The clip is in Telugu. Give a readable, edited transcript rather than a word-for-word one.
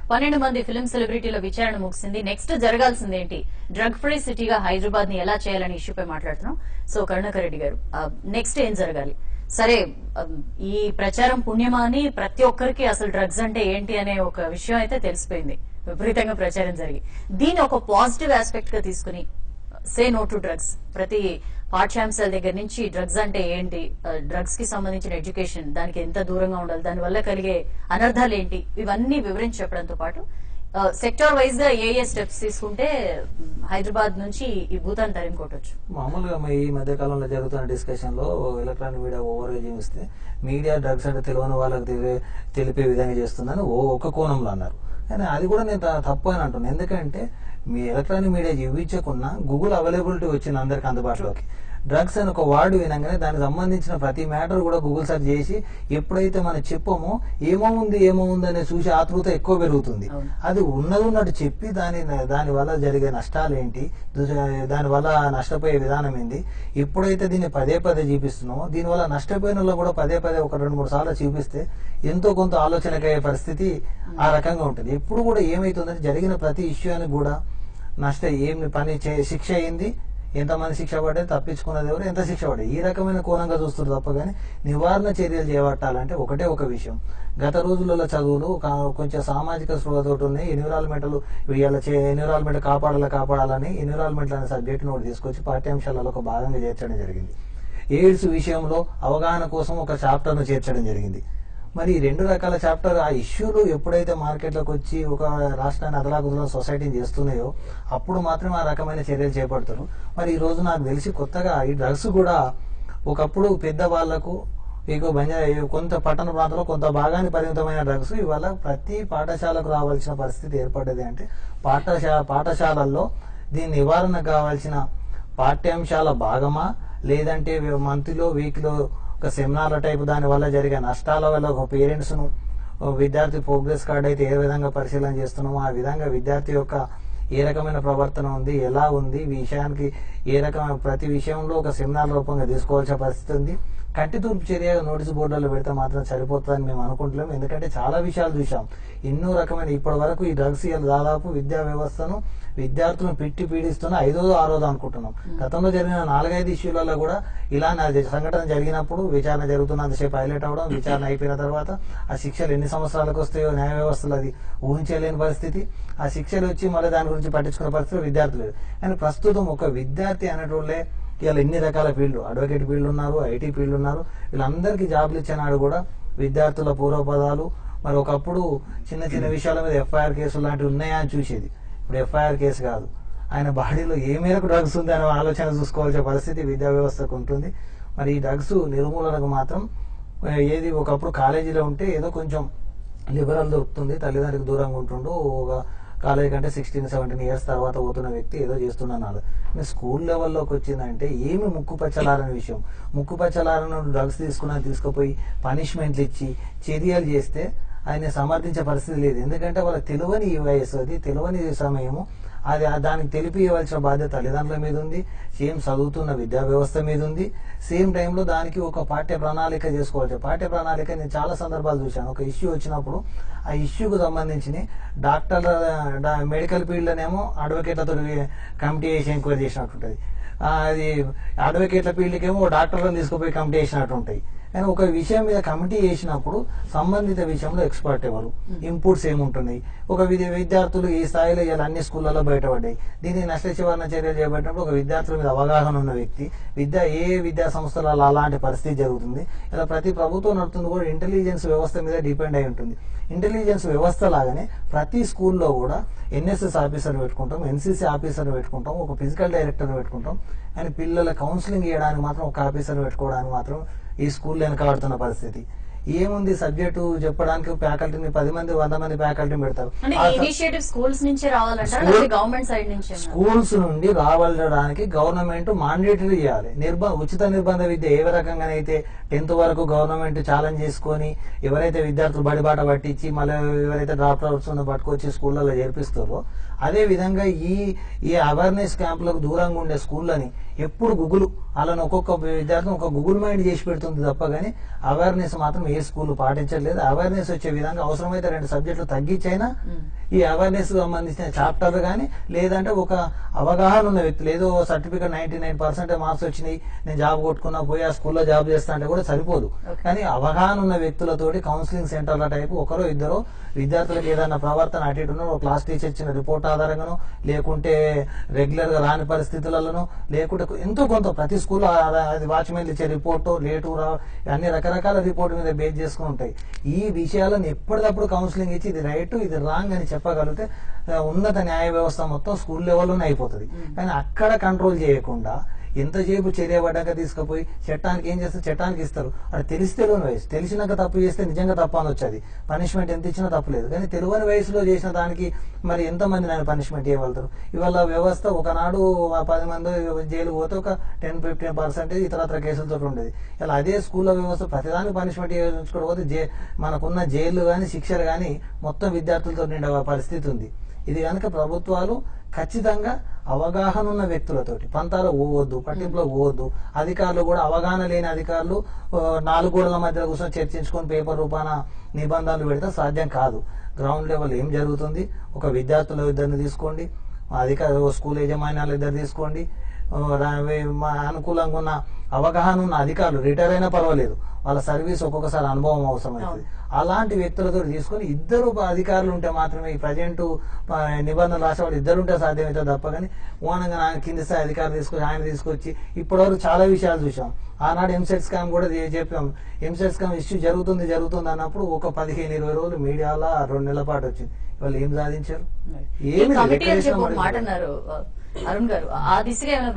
12 మంది ఫిల్మ్ సెలబ్రిటీల విచారణ ముగిసింది. నెక్స్ట్ జరగాల్సింది ఏంటి, డ్రగ్ ఫ్రీ సిటీగా హైదరాబాద్ ని ఎలా చేయాలనే ఇష్యూపై మాట్లాడుతున్నాం. సో కరుణాకర్ రెడ్డి గారు, నెక్స్ట్ ఏం జరగాలి? సరే, ఈ ప్రచారం పుణ్యమా అని ప్రతి ఒక్కరికి అసలు డ్రగ్స్ అంటే ఏంటి అనే ఒక విషయం అయితే తెలిసిపోయింది. విపరీతంగా ప్రచారం జరిగి దీన్ని ఒక పాజిటివ్ ఆస్పెక్ట్ గా తీసుకుని సే నో టు డ్రగ్స్, ప్రతి పాఠ్యాంశాల దగ్గర నుంచి డ్రగ్స్ అంటే ఏంటి, డ్రగ్స్ కి సంబంధించిన ఎడ్యుకేషన్, దానికి ఎంత దూరంగా ఉండాలి, దాని వల్ల కలిగే అనర్థాలు ఏంటి, ఇవన్నీ వివరించి చెప్పడంతో పాటు సెక్టార్ వైజ్ గా ఏ స్టెప్స్ తీసుకుంటే హైదరాబాద్ నుంచి ఈ భూతాన్ని తరిమికొట్టొచ్చు. మామూలుగా ఈ మధ్య కాలంలో జరుగుతున్న డిస్కషన్ లో ఎలక్ట్రానిక్ మీడియా ఓవర్ ఇస్తే మీడియా డ్రగ్స్ అంటే తెలియని వాళ్ళకి తెలిపే విధంగా చేస్తుందని ఒక కోణంలో అన్నారు. కానీ అది కూడా నేను తప్పు అని అంటున్నాను. ఎందుకంటే మీ ఎలక్ట్రానిక్ మీడియా చూపించకున్నా గూగుల్ అవైలబిలిటీ వచ్చింది అందరికి అందుబాటులోకి. డ్రగ్స్ అని ఒక వర్డ్ వినగానే దానికి సంబంధించిన ప్రతి మ్యాటర్ కూడా గూగుల్ సెర్చ్ చేసి ఎప్పుడైతే మనం చెప్పామో ఏమో ఉంది అనే చూసి ఆతృత ఎక్కువ పెరుగుతుంది. అది ఉన్నట్టు చెప్పి దాని వల్ల జరిగే నష్టాలు ఏంటి, దాని వల్ల నష్టపోయే విధానం ఏంటి, ఎప్పుడైతే దీన్ని పదే చూపిస్తున్నామో దీనివల్ల నష్టపోయిన వాళ్ళు కూడా పదే ఒక 2-3 సార్లు చూపిస్తే ఎంతో కొంత ఆలోచనకయ్యే పరిస్థితి ఆ రకంగా ఉంటుంది. ఎప్పుడు కూడా ఏమైతుందంటే జరిగిన ప్రతి ఇష్యూని కూడా ఏమి శిక్ష అయింది, ఎంతమంది శిక్ష పడ్డది, తప్పించుకున్నది ఎవరు, ఎంత శిక్ష పడ్డది, ఈ రకమైన కోణంగా చూస్తారు తప్ప కానీ నివారణ చర్యలు చేపట్టాలంటే ఒకటే ఒక విషయం. గత రోజులలో చదువులు కొంచెం సామాజిక స్పృహతోటి ఉన్నాయి. ఎన్విరాన్మెంట్ కాపాడాలని ఎన్విరాన్మెంట్ అనే సబ్జెక్ట్ నోట్ తీసుకొచ్చి పాఠ్యాంశాలలో ఒక భాగంగా చేర్చడం జరిగింది. ఎయిడ్స్ విషయంలో అవగాహన కోసం ఒక చాప్టర్ను చేర్చడం జరిగింది. మరి 2 రకాల చాప్టర్ ఆ ఇష్యూలు ఎప్పుడైతే మార్కెట్లోకి వచ్చి ఒక రాష్ట్రాన్ని అదలాకుదల సొసైటీని చేస్తున్నాయో అప్పుడు మాత్రమే ఆ రకమైన చర్యలు చేపడతారు. మరి ఈ రోజు నాకు తెలిసి కొత్తగా ఈ డ్రగ్స్ కూడా ఒకప్పుడు పెద్దవాళ్లకు కొంత పట్టణ ప్రాంతంలో కొంత భాగాన్ని పరిమితమైన డ్రగ్స్ ఇవాళ ప్రతి పాఠశాలకు రావాల్సిన పరిస్థితి ఏర్పడ్డది. అంటే పాఠశాలల్లో దీని నివారణ కావాల్సిన పాఠ్యాంశాల భాగమా, లేదంటే మంత్లో వీక్లో ఒక సెమినార్ల టైపు దాని వల్ల జరిగే నష్టాల వల్ల ఒక పేరెంట్స్ ను విద్యార్థి ప్రోగ్రెస్ కార్డు అయితే ఏ విధంగా పరిశీలన చేస్తున్నామో ఆ విధంగా విద్యార్థి యొక్క ఏ రకమైన ప్రవర్తన ఉంది, ఎలా ఉంది, విషయానికి ఏ రకమైన ప్రతి విషయంలో ఒక సెమినార్ రూపంగా తీసుకోవాల్సిన పరిస్థితి ఉంది. కంటి తూర్పు చర్య నోటీసు బోర్డులో పెడితే మాత్రం సరిపోతుందని మేము అనుకుంటున్నాం. ఎందుకంటే చాలా విషయాలు చూసాం, ఎన్నో రకమైన ఇప్పటి వరకు ఈ డ్రగ్స్ దాదాపు విద్యా వ్యవస్థను విద్యార్థులను పీడిస్తున్న 5వ 6వ అనుకుంటున్నాం. గతంలో జరిగిన 4-5 ఇష్యూలలో కూడా ఇలా సంఘటన జరిగినప్పుడు విచారణ జరుగుతున్నంతసేపు హైలైట్ అవడం, విచారణ అయిపోయిన తర్వాత ఆ శిక్షలు ఎన్ని సంవత్సరాలకు వస్తాయో న్యాయ వ్యవస్థలో అది ఊహించలేని పరిస్థితి. ఆ శిక్షలు వచ్చి మళ్ళీ దాని గురించి పట్టించుకునే పరిస్థితి విద్యార్థులు లేదు. కానీ ప్రస్తుతం ఒక విద్యార్థి అనేటోళ్ళే ఇవాళ ఎన్ని రకాల ఫీల్డ్, అడ్వకేట్ ఫీల్డ్ ఉన్నారు, ఐటీ ఫీల్డ్ ఉన్నారు, వీళ్ళందరికీ జాబ్లు ఇచ్చినాడు కూడా విద్యార్థుల పూర్వపదాలు. మరి ఒకప్పుడు చిన్న విషయాల మీద ఎఫ్ఐఆర్ కేసులు లాంటివి ఉన్నాయా అని చూసేది. ఇప్పుడు ఎఫ్ఐఆర్ కేసు కాదు, ఆయన బాడీలో ఏ మేరకు డ్రగ్స్ ఉంది అనే ఆలోచన చూసుకోవాల్సిన పరిస్థితి విద్యా వ్యవస్థకు ఉంటుంది. మరి ఈ డ్రగ్స్ నిర్మూలనకు మాత్రం ఏది ఒకప్పుడు కాలేజీలో ఉంటే ఏదో కొంచెం లిబరల్ దొరుకుతుంది, తల్లిదండ్రులకు దూరంగా ఉంటుండు, ఒక కాలేజీ కంటే 16-17 ఇయర్స్ తర్వాత పోతున్న వ్యక్తి ఏదో చేస్తున్నాను. స్కూల్ లెవెల్లోకి వచ్చిందంటే ఏమి ముక్కుపచ్చలారని విషయం, ముక్కుపచ్చలారను డ్రగ్స్ తీసుకుపోయి పనిష్మెంట్లు ఇచ్చి చర్యలు చేస్తే ఆయన సమర్థించే పరిస్థితి లేదు. ఎందుకంటే వాళ్ళకి తెలియని ఈ వయసు, అది తెలియని సమయము, అది దానికి తెలిపి ఇవ్వాల్సిన బాధ్యత తల్లిదండ్రుల మీద ఉంది, సేమ్ చదువుతున్న విద్యా వ్యవస్థ మీద ఉంది. సేమ్ టైంలో దానికి ఒక పాఠ్య ప్రణాళిక చేసుకోవచ్చు. పాఠ్య ప్రణాళిక నేను చాలా సందర్భాలు చూశాను. ఒక ఇష్యూ వచ్చినప్పుడు ఆ ఇష్యూకు సంబంధించిన డాక్టర్ల మెడికల్ ఫీల్డ్లోనేమో అడ్వకేట్లతో కమిటీ వేసి ఎంక్వైరీ చేసినట్టుంటుంది, అది అడ్వకేట్ల ఫీల్డ్కేమో డాక్టర్లను తీసుకుపోయి కమిటీ వేసినట్టు ఉంటాయి. కానీ ఒక విషయం మీద కమిటీ చేసినప్పుడు సంబంధిత విషయంలో ఎక్స్పర్ట్ ఎవరు, ఇన్పుట్స్ ఏముంటున్నాయి, ఒక విద్యార్థులు ఈ స్థాయిలో ఇలా అన్ని స్కూళ్లలో బయటపడ్డాయి, దీన్ని నష్ట నివారణ చర్యలు చేపట్టినప్పుడు ఒక విద్యార్థుల మీద అవగాహన ఉన్న వ్యక్తి, ఏ విద్యా సంస్థలలో అలాంటి పరిస్థితి జరుగుతుంది. ఇలా ప్రతి ప్రభుత్వం నడుతుంది కూడా ఇంటెలిజెన్స్ వ్యవస్థ మీద డిపెండ్ అయి ఉంటుంది. ఇంటెలిజెన్స్ వ్యవస్థ లాగానే ప్రతి స్కూల్లో కూడా ఎన్ఎస్ఎస్ ఆఫీసర్ పెట్టుకుంటాం, ఎన్సీసీ ఆఫీసర్ పెట్టుకుంటాం, ఒక ఫిజికల్ డైరెక్టర్ పెట్టుకుంటాం. కానీ పిల్లల కౌన్సిలింగ్ చేయడానికి మాత్రం ఒక ఆఫీసర్ పెట్టుకోవడానికి మాత్రం ఈ స్కూల్ వెనకాడుతున్న పరిస్థితి. ఏముంది సబ్జెక్టు చెప్పడానికి ఫ్యాకల్టీని 10 మంది 100 మంది ఫ్యాకల్టీని పెడతారు. స్కూల్స్ నుండి రావడానికి గవర్నమెంట్ మాండేటరీ చేయాలి. ఉచిత నిర్బంధ విద్య ఏ రకంగానైతే 10th వరకు గవర్నమెంట్ ఛాలెంజ్ చేసుకొని ఎవరైతే విద్యార్థులు బడిబాట పట్టించి మళ్ళీ ఎవరైతే డ్రాప్ అవుట్స్ పట్టుకొచ్చి స్కూళ్ళలో చేర్పిస్తారో అదే విధంగా ఈ అవేర్నెస్ క్యాంపులకు దూరంగా ఉండే స్కూళ్ళని ఎప్పుడు గూగుల్ అలానే ఒక్కొక్క విద్యార్థిని ఒక గూగుల్ మైండ్ చేసి పెడుతుంది తప్ప కానీ అవేర్నెస్ మాత్రం ఏ స్కూల్ పాటించట్లేదు. అవేర్నెస్ వచ్చే విధంగా అవసరమైతే 2 సబ్జెక్టులు తగ్గించైనా ఈ అవేర్నెస్ సంబంధించిన చాప్టర్ గానీ లేదంటే ఒక అవగాహన ఉన్న వ్యక్తులు ఏదో సర్టిఫికేట్ 99% మార్క్స్ వచ్చినాయి నేను జాబ్ కొట్టుకున్నా పోయి ఆ స్కూల్లో జాబ్ చేస్తా అంటే కూడా సరిపోదు. కానీ అవగాహన ఉన్న వ్యక్తులతోటి కౌన్సిలింగ్ సెంటర్ల టైపు ఒకరో ఇద్దరు విద్యార్థులకు ఏదైనా ప్రవర్తన అటు ఇటు ఉన్న క్లాస్ టీచర్ ఇచ్చిన రిపోర్ట్ ఆధారంగానో లేకుంటే రెగ్యులర్ గా రాని పరిస్థితులలోనో లేకుంటే ఎంతో కొంత ప్రతి స్కూల్లో అది వాచ్మెన్ ఇచ్చే రిపోర్టు లేటు అన్ని రకరకాల రిపోర్ట్ మీద బేస్ చేసుకుని ఉంటాయి. ఈ విషయాలను ఎప్పటికప్పుడు కౌన్సిలింగ్ ఇచ్చి ఇది రైట్ ఇది రాంగ్ అని చెప్పగలిగితే ఉన్నత న్యాయ వ్యవస్థ మొత్తం స్కూల్ లెవెల్లోనే అయిపోతుంది. కానీ అక్కడ కంట్రోల్ చేయకుండా ఎంతసేపు చర్య పడ్డాక తీసుకుపోయి చట్టానికి ఏం చేస్తారు, చట్టానికి ఇస్తారు. అది తెలిస్తేలోని వయసు, తెలిసినాక తప్పు చేస్తే నిజంగా తప్పు అని వచ్చేది, పనిష్మెంట్ ఎంత ఇచ్చినా తప్పులేదు. కానీ తెలియని వయసులో చేసిన దానికి మరి ఎంతమంది నేను పనిష్మెంట్ ఇవ్వగలుగుతారు? ఇవాళ వ్యవస్థ ఒకనాడు 10 మంది జైలు పోతే ఒక 10-15% ఇతరత్ర కేసులతో ఉండేది. ఇలా అదే స్కూల్లో వ్యవస్థ ప్రతిదానికి పనిష్మెంట్ ఇవ్వకపోతే మనకున్న జైలు కానీ శిక్షలు కానీ మొత్తం విద్యార్థులతో నిండే పరిస్థితి ఉంది. ఇది కనుక ప్రభుత్వాలు ఖచ్చితంగా అవగాహన ఉన్న వ్యక్తులతోటి పంతాలు పోవద్దు, పట్టింపులో పోవద్దు. అధికారులు కూడా అవగాహన లేని అధికారులు 4 గోడల మధ్య కూర్చొని చర్చించుకొని పేపర్ రూపాన నిబంధనలు పెడితే సాధ్యం కాదు. గ్రౌండ్ లెవెల్ ఏం జరుగుతుంది, ఒక విద్యార్థుల ఇద్దరిని తీసుకోండి, స్కూల్ యాజమాన్యాలు ఇద్దరు తీసుకోండి, అనుకూలంగా ఉన్న అవగాహన ఉన్న అధికారులు రిటైర్ అయినా పర్వాలేదు, వాళ్ళ సర్వీస్ ఒక్కొక్కసారి అనుభవం అవసరమవుతుంది. అలాంటి వ్యక్తులతో తీసుకొని ఇద్దరు అధికారులు ఉంటే మాత్రమే ఈ ప్రజెంట్ నిబంధనలు రాసేవాళ్ళు ఇద్దరు ఉంటే సాధ్యమైతే తప్ప కానీ ఓనంగా కింది స్థాయి అధికారులు తీసుకొచ్చి ఆయన తీసుకొచ్చి ఇప్పటివరకు చాలా విషయాలు చూసాం. ఆనాడు ఎంసెట్ స్కామ్ కూడా చెప్పాం. ఎంసెట్ స్కామ్ ఇష్యూ జరుగుతుంది అన్నప్పుడు ఒక 15-20 రోజులు మీడియాలో 2 నెలల పాటు వచ్చింది. వాళ్ళు ఏం సాధించారు? మాట అన్నారు అరుణ్ గారు. ఆ దిశగా ఏమైనా